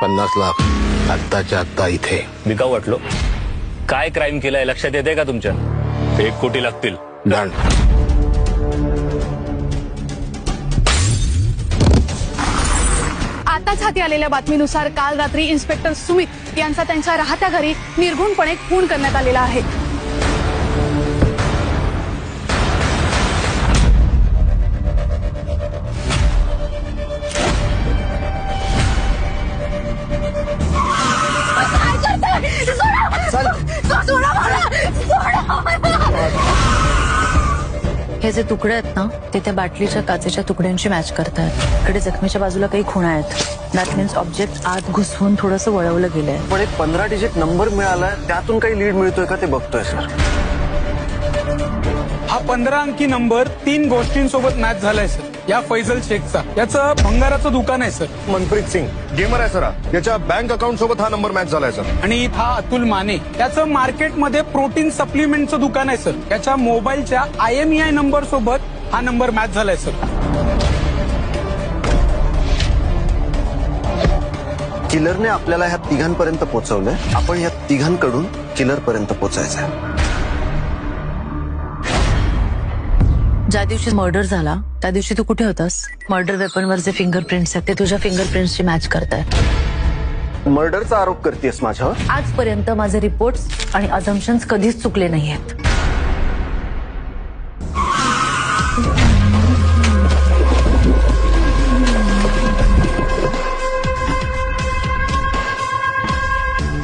50 लाख आत्ताच्या आत्ता इथे. बिकाऊ वाटलो. काय क्राईम केलाय लक्षात येते का तुमच्या? 1 कोटी लागतील. डन. आताच हाती आलेल्या बातमीनुसार काल रात्री इन्स्पेक्टर सुमित यांचा त्यांच्या राहत्या घरी निर्घृणपणे खून करण्यात आलेला आहे. हे जे तुकडे आहेत ना ते त्या बाटलीच्या काचेच्या तुकड्यांशी मॅच करतात. इकडे जखमेच्या बाजूला काही खुणा आहेत. दॅट मीन्स ऑब्जेक्ट आत घुसवून थोडंसं वळवलं गेलंय. पण एक 15 डिजिट नंबर मिळालाय, त्यातून काही लीड मिळतोय का ते बघतोय सर. हा 15 अंकी नंबर 3 गोष्टींसोबत मॅच झालाय सर. या फैजल शेखचा, याचं भंगाराचं दुकान आहे सर. मनप्रीत सिंग गेमर आहे सर. याच्या बँक अकाउंट सोबत हा नंबर मॅच झालाय सर. आणि हा अतुल माने, याचं मार्केटमध्ये प्रोटीन सप्लिमेंटचं दुकान आहे सर. याच्या मोबाईलच्या IMEI नंबर सोबत हा नंबर मॅच झालाय सर. किलरने आपल्याला ह्या तिघांपर्यंत पोहोचवलंय. आपण ह्या तिघांकडून किलर पर्यंत पोहोचायचंय. ज्या दिवशी मर्डर झाला त्या दिवशी तू कुठे होतास? मर्डर वेपनवर जे फिंगरप्रिंट्स आहेत ते तुझ्या फिंगरप्रिंट्सची मॅच करतायत. मर्डरचा आरोप करतेस माझ्यावर? आजपर्यंत माझे रिपोर्ट्स आणि अझम्पशन्स कधीच चुकले नाहीयेत.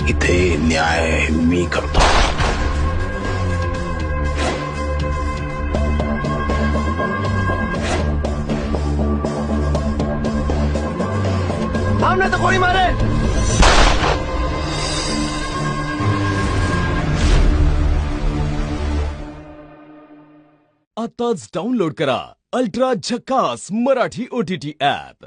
इथे न्याय मी करतो. कोणी मारे. आताच डाउनलोड करा अल्ट्रा झकास मराठी OTT ऍप.